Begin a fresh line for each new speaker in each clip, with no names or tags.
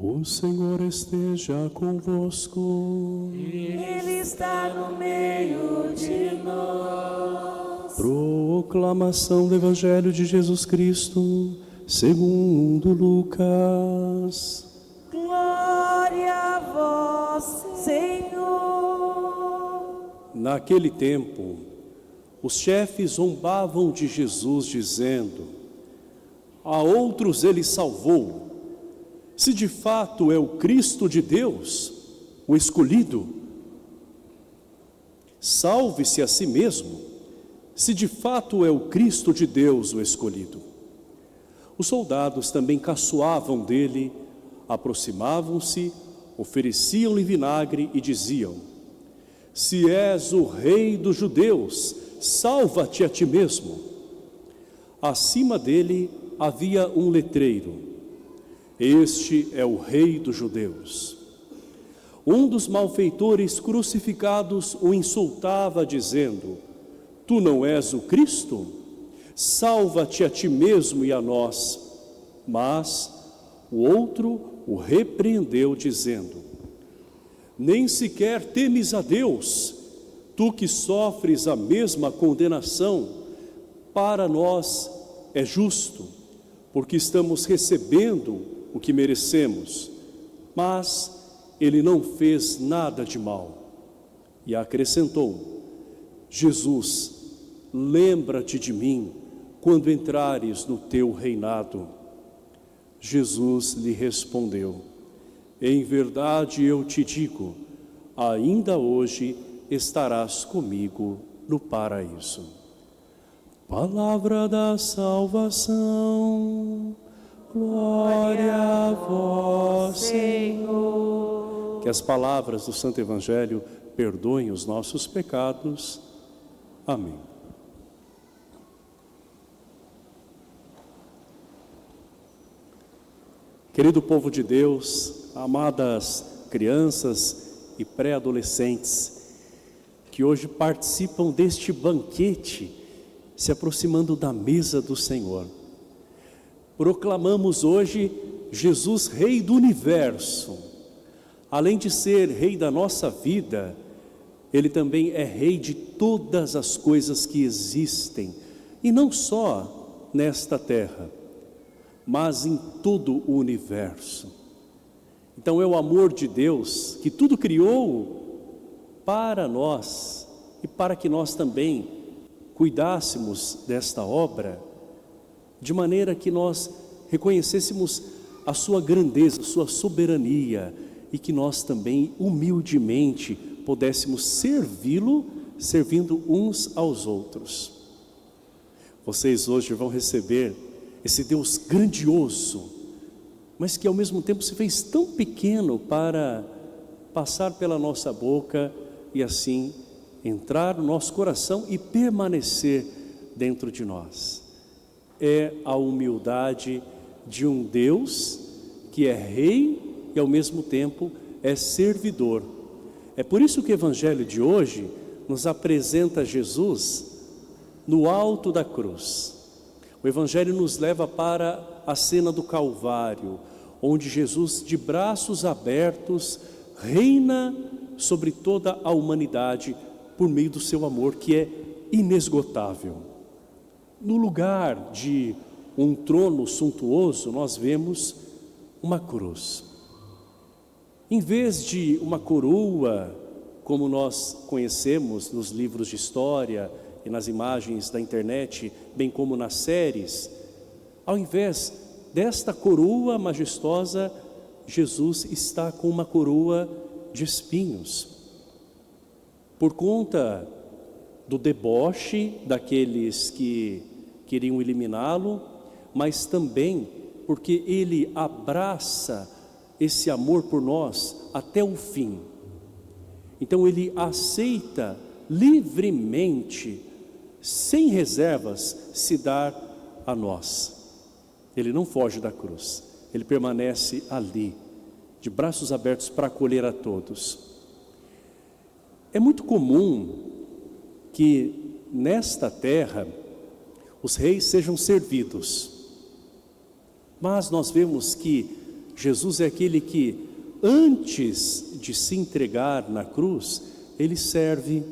O Senhor esteja convosco.
Ele está no meio de nós.
Proclamação do Evangelho de Jesus Cristo, segundo Lucas.
Glória a vós, Senhor.
Naquele tempo, os chefes zombavam de Jesus, dizendo: a outros ele salvou. Se de fato é o Cristo de Deus, o escolhido, salve-se a si mesmo, se de fato é o Cristo de Deus, o escolhido. Os soldados também caçoavam dele, aproximavam-se, ofereciam-lhe vinagre e diziam: se és o rei dos judeus, salva-te a ti mesmo. Acima dele havia um letreiro: este é o rei dos judeus. Um dos malfeitores crucificados o insultava, dizendo: tu não és o Cristo? Salva-te a ti mesmo e a nós. Mas o outro o repreendeu, dizendo: nem sequer temes a Deus, tu que sofres a mesma condenação. Para nós é justo, porque estamos recebendo o que merecemos, mas ele não fez nada de mal. E acrescentou: Jesus, lembra-te de mim quando entrares no teu reinado. Jesus lhe respondeu: em verdade eu te digo, ainda hoje estarás comigo no paraíso. Palavra da salvação. Glória a vós, Senhor. Que as palavras do Santo Evangelho perdoem os nossos pecados. Amém. Querido povo de Deus, amadas crianças e pré-adolescentes, que hoje participam deste banquete, se aproximando da mesa do Senhor. Proclamamos hoje Jesus, Rei do Universo. Além de ser Rei da nossa vida, Ele também é Rei de todas as coisas que existem. E não só nesta terra, mas em todo o universo. Então é o amor de Deus que tudo criou para nós e para que nós também cuidássemos desta obra, de maneira que nós reconhecêssemos a sua grandeza, a sua soberania, e que nós também humildemente pudéssemos servi-lo, servindo uns aos outros. Vocês hoje vão receber esse Deus grandioso, mas que ao mesmo tempo se fez tão pequeno para passar pela nossa boca e assim entrar no nosso coração e permanecer dentro de nós. É a humildade de um Deus que é rei e ao mesmo tempo é servidor. É por isso que o Evangelho de hoje nos apresenta Jesus no alto da cruz. O Evangelho nos leva para a cena do Calvário, onde Jesus, de braços abertos, reina sobre toda a humanidade por meio do seu amor, que é inesgotável. No lugar de um trono suntuoso, nós vemos uma cruz. Em vez de uma coroa, como nós conhecemos nos livros de história e nas imagens da internet, bem como nas séries, ao invés desta coroa majestosa, Jesus está com uma coroa de espinhos. Por conta do deboche daqueles que queriam eliminá-lo, mas também porque ele abraça esse amor por nós até o fim. Então ele aceita livremente, sem reservas, se dar a nós. Ele não foge da cruz, ele permanece ali, de braços abertos para acolher a todos. É muito comum que nesta terra os reis sejam servidos, mas nós vemos que Jesus é aquele que, antes de se entregar na cruz, ele serve,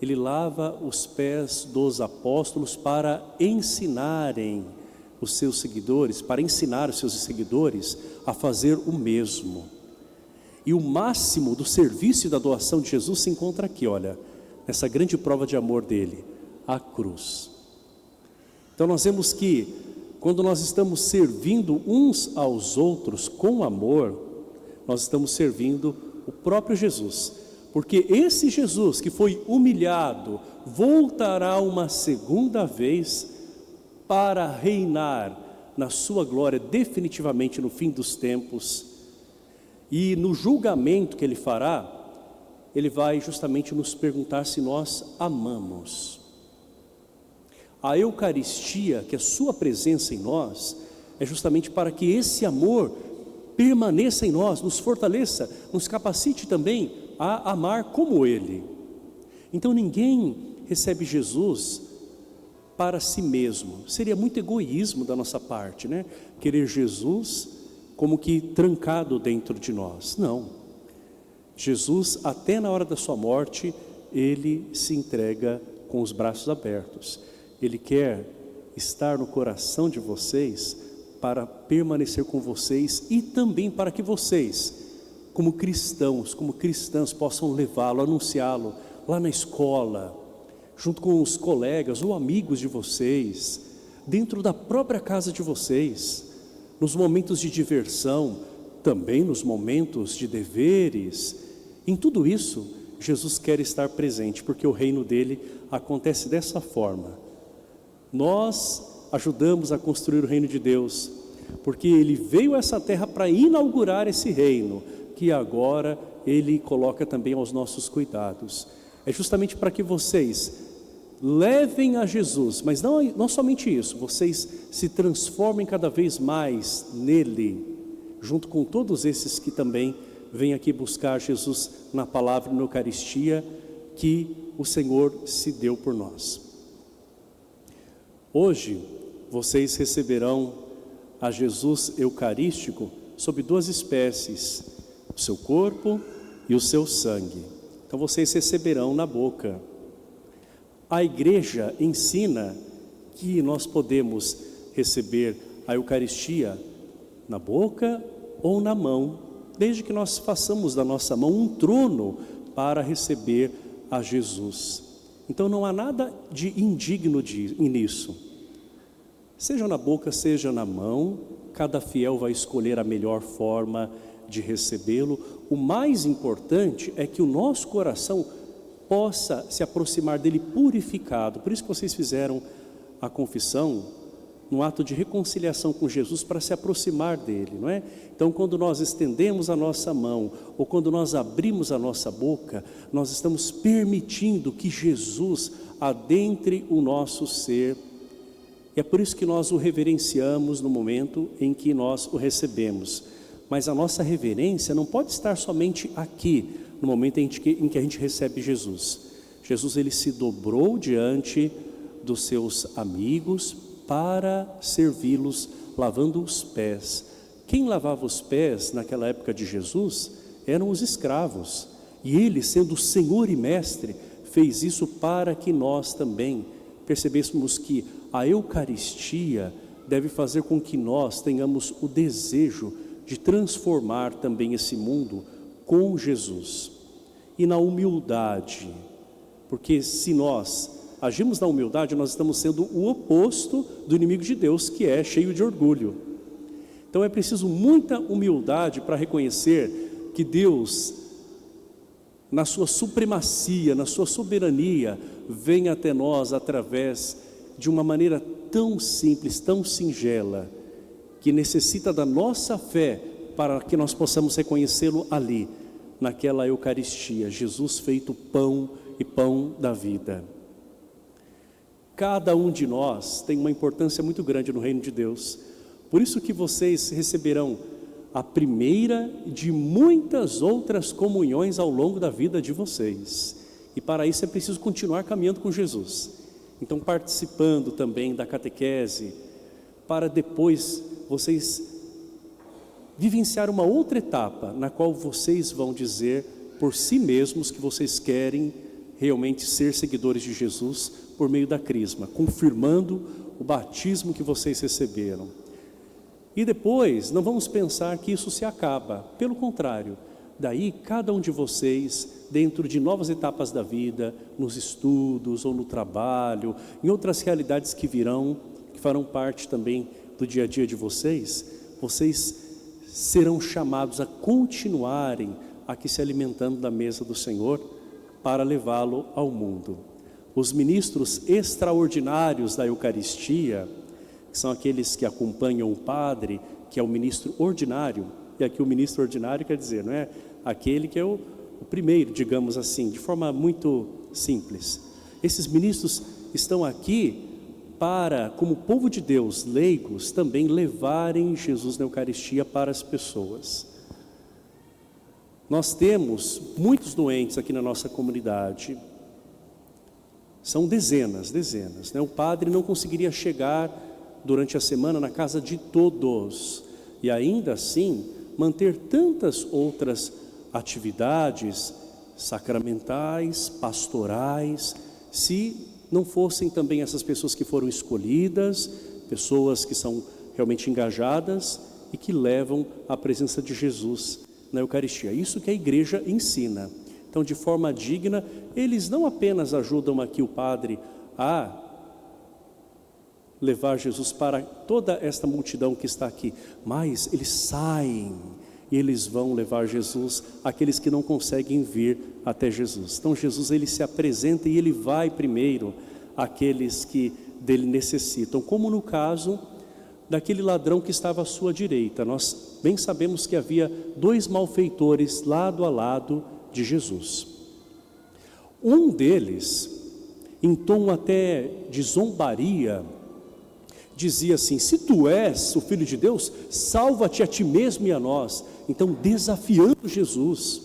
ele lava os pés dos apóstolos para ensinarem os seus seguidores, para ensinar os seus seguidores a fazer o mesmo. E o máximo do serviço e da doação de Jesus se encontra aqui, olha, nessa grande prova de amor dele, a cruz. Então nós vemos que quando nós estamos servindo uns aos outros com amor, nós estamos servindo o próprio Jesus. Porque esse Jesus que foi humilhado, voltará uma segunda vez para reinar na sua glória definitivamente no fim dos tempos. E no julgamento que ele fará, ele vai justamente nos perguntar se nós amamos. A Eucaristia, que é a sua presença em nós, é justamente para que esse amor permaneça em nós, nos fortaleça, nos capacite também a amar como ele. Então ninguém recebe Jesus para si mesmo. Seria muito egoísmo da nossa parte, né? Querer Jesus como que trancado dentro de nós. Não. Jesus, até na hora da sua morte, ele se entrega com os braços abertos. Ele quer estar no coração de vocês para permanecer com vocês e também para que vocês, como cristãos, como cristãs, possam levá-lo, anunciá-lo lá na escola, junto com os colegas ou amigos de vocês, dentro da própria casa de vocês, nos momentos de diversão, também nos momentos de deveres. Em tudo isso, Jesus quer estar presente, porque o reino dele acontece dessa forma. Nós ajudamos a construir o reino de Deus, porque ele veio a essa terra para inaugurar esse reino, que agora ele coloca também aos nossos cuidados. É justamente para que vocês levem a Jesus, mas não somente isso, vocês se transformem cada vez mais nele, junto com todos esses que também vêm aqui buscar Jesus na palavra e na Eucaristia que o Senhor se deu por nós. Hoje vocês receberão a Jesus eucarístico sob duas espécies, o seu corpo e o seu sangue. Então vocês receberão na boca. A igreja ensina que nós podemos receber a Eucaristia na boca ou na mão, desde que nós façamos da nossa mão um trono para receber a Jesus. Então não há nada de indigno nisso. Seja na boca, seja na mão, cada fiel vai escolher a melhor forma de recebê-lo. O mais importante é que o nosso coração possa se aproximar dele purificado. Por isso que vocês fizeram a confissão, num ato de reconciliação com Jesus, para se aproximar dele, não é? Então quando nós estendemos a nossa mão, ou quando nós abrimos a nossa boca, nós estamos permitindo que Jesus adentre o nosso ser. E é por isso que nós o reverenciamos no momento em que nós o recebemos. Mas a nossa reverência não pode estar somente aqui, no momento em que a gente recebe Jesus. Jesus, ele se dobrou diante dos seus amigos para servi-los, lavando os pés. Quem lavava os pés naquela época de Jesus eram os escravos. E ele, sendo o Senhor e Mestre, fez isso para que nós também percebêssemos que a Eucaristia deve fazer com que nós tenhamos o desejo de transformar também esse mundo com Jesus. E na humildade, porque se nós agimos na humildade, nós estamos sendo o oposto do inimigo de Deus, que é cheio de orgulho. Então é preciso muita humildade para reconhecer que Deus, na sua supremacia, na sua soberania, vem até nós através de uma maneira tão simples, tão singela, que necessita da nossa fé para que nós possamos reconhecê-lo ali, naquela Eucaristia, Jesus feito pão e pão da vida. Cada um de nós tem uma importância muito grande no reino de Deus. Por isso que vocês receberão a primeira de muitas outras comunhões ao longo da vida de vocês. E para isso é preciso continuar caminhando com Jesus. Então participando também da catequese, para depois vocês vivenciar uma outra etapa, na qual vocês vão dizer por si mesmos que vocês querem realmente ser seguidores de Jesus por meio da crisma, confirmando o batismo que vocês receberam. E depois, não vamos pensar que isso se acaba, pelo contrário, daí cada um de vocês, dentro de novas etapas da vida, nos estudos ou no trabalho, em outras realidades que virão, que farão parte também do dia a dia de vocês, vocês serão chamados a continuarem aqui se alimentando da mesa do Senhor para levá-lo ao mundo. Os ministros extraordinários da Eucaristia, que são aqueles que acompanham o padre, que é o ministro ordinário, e aqui o ministro ordinário quer dizer, não é aquele que é o primeiro, digamos assim, de forma muito simples. Esses ministros estão aqui para, como povo de Deus, leigos, também levarem Jesus na Eucaristia para as pessoas. Nós temos muitos doentes aqui na nossa comunidade, são dezenas, né? O padre não conseguiria chegar durante a semana na casa de todos, e ainda assim manter tantas outras atividades sacramentais, pastorais, se não fossem também essas pessoas que foram escolhidas, pessoas que são realmente engajadas e que levam a presença de Jesus na Eucaristia. Isso que a igreja ensina. Então, de forma digna, eles não apenas ajudam aqui o padre a levar Jesus para toda esta multidão que está aqui, mas eles saem e eles vão levar Jesus àqueles que não conseguem vir até Jesus. Então Jesus, ele se apresenta e ele vai primeiro àqueles que dele necessitam, como no caso daquele ladrão que estava à sua direita. Nós bem sabemos que havia dois malfeitores lado a lado de Jesus. Um deles, em tom até de zombaria, dizia assim: se tu és o Filho de Deus, salva-te a ti mesmo e a nós. Então, desafiando Jesus,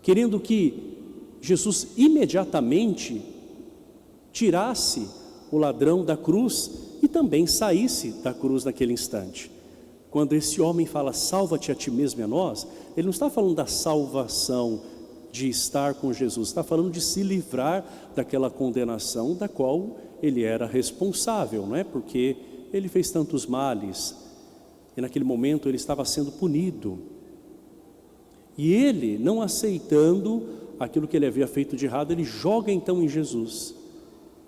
querendo que Jesus imediatamente tirasse o ladrão da cruz e também saísse da cruz naquele instante. Quando esse homem fala salva-te a ti mesmo e a nós, ele não está falando da salvação de estar com Jesus, está falando de se livrar daquela condenação da qual ele era responsável, não é? Porque ele fez tantos males e naquele momento ele estava sendo punido. E ele, não aceitando aquilo que ele havia feito de errado, ele joga então em Jesus.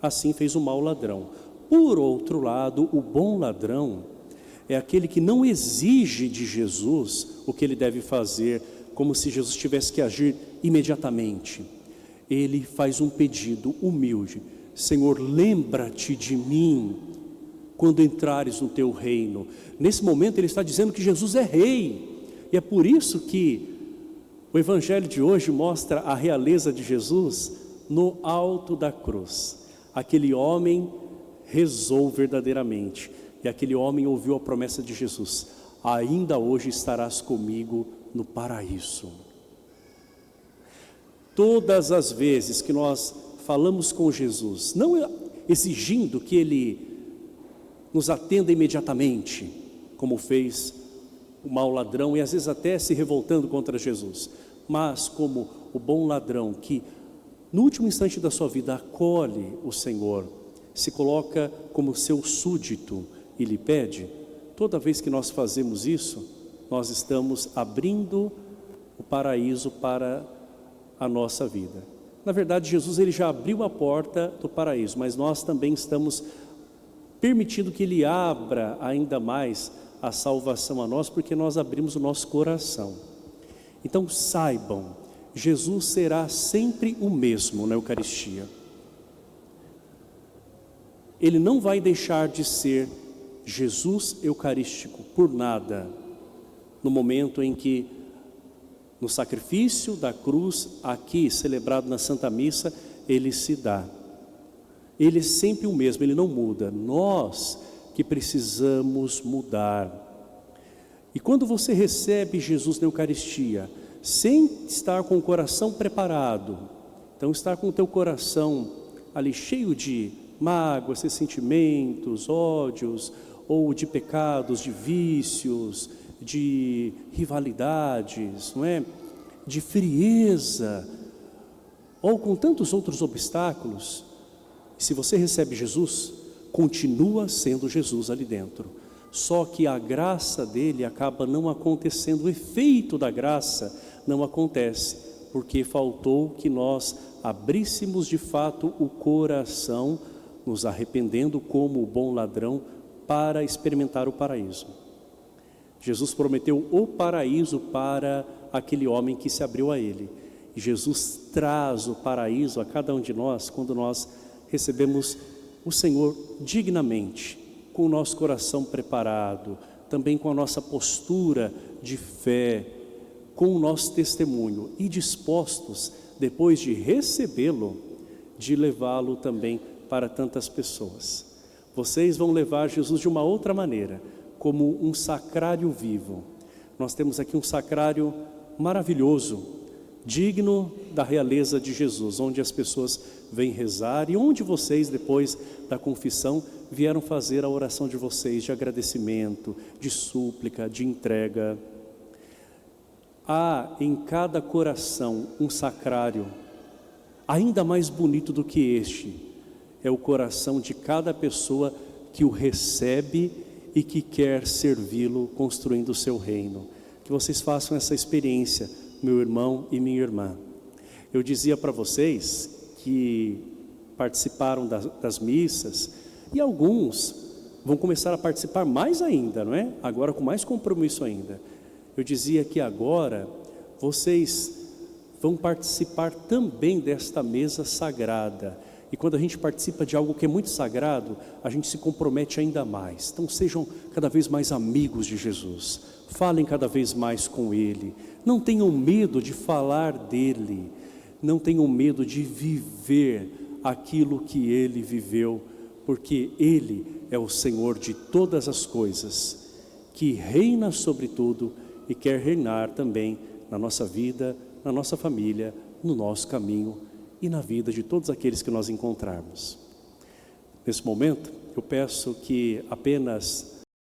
Assim fez o mau ladrão. Por outro lado, o bom ladrão é aquele que não exige de Jesus o que ele deve fazer, como se Jesus tivesse que agir imediatamente. Ele faz um pedido humilde: Senhor, lembra-te de mim quando entrares no teu reino. Nesse momento ele está dizendo que Jesus é rei, e é por isso que o evangelho de hoje mostra a realeza de Jesus no alto da cruz. Aquele homem rezou verdadeiramente, e aquele homem ouviu a promessa de Jesus: ainda hoje estarás comigo no paraíso. Todas as vezes que nós falamos com Jesus, não exigindo que Ele nos atenda imediatamente, como fez o mau ladrão, e às vezes até se revoltando contra Jesus, mas como o bom ladrão que no último instante da sua vida acolhe o Senhor, se coloca como seu súdito e lhe pede. Toda vez que nós fazemos isso, nós estamos abrindo o paraíso para a nossa vida. Na verdade, Jesus, ele já abriu a porta do paraíso, mas nós também estamos permitindo que Ele abra ainda mais a salvação a nós, porque nós abrimos o nosso coração. Então saibam, Jesus será sempre o mesmo na Eucaristia. Ele não vai deixar de ser Jesus eucarístico por nada, no momento em que, no sacrifício da cruz, aqui celebrado na Santa Missa, Ele se dá. Ele é sempre o mesmo, Ele não muda. Nós que precisamos mudar. E quando você recebe Jesus na Eucaristia, sem estar com o coração preparado, então estar com o teu coração ali cheio de mágoas, ressentimentos, ódios, ou de pecados, de vícios, de rivalidades, não é? De frieza, ou com tantos outros obstáculos. Se você recebe Jesus, continua sendo Jesus ali dentro. Só que a graça dele acaba não acontecendo, o efeito da graça não acontece, porque faltou que nós abríssemos de fato o coração, nos arrependendo como o bom ladrão, para experimentar o paraíso. Jesus prometeu o paraíso para aquele homem que se abriu a ele. E Jesus traz o paraíso a cada um de nós quando nós recebemos o Senhor dignamente, com o nosso coração preparado, também com a nossa postura de fé, com o nosso testemunho e dispostos, depois de recebê-lo, de levá-lo também para tantas pessoas. Vocês vão levar Jesus de uma outra maneira, como um sacrário vivo. Nós temos aqui um sacrário maravilhoso, digno da realeza de Jesus, onde as pessoas vêm rezar e onde vocês, depois da confissão, vieram fazer a oração de vocês de agradecimento, de súplica, de entrega. Há em cada coração um sacrário, ainda mais bonito do que este, é o coração de cada pessoa que o recebe e que quer servi-lo construindo o seu reino. Que vocês façam essa experiência, meu irmão e minha irmã. Eu dizia para vocês que participaram das missas, e alguns vão começar a participar mais ainda, não é? Agora com mais compromisso ainda. Eu dizia que agora vocês vão participar também desta mesa sagrada. E quando a gente participa de algo que é muito sagrado, a gente se compromete ainda mais. Então sejam cada vez mais amigos de Jesus. Falem cada vez mais com Ele. Não tenham medo de falar dEle. Não tenham medo de viver aquilo que Ele viveu. Porque Ele é o Senhor de todas as coisas, que reina sobre tudo e quer reinar também na nossa vida, na nossa família, no nosso caminho e na vida de todos aqueles que nós encontrarmos. Nesse momento, eu peço que apenas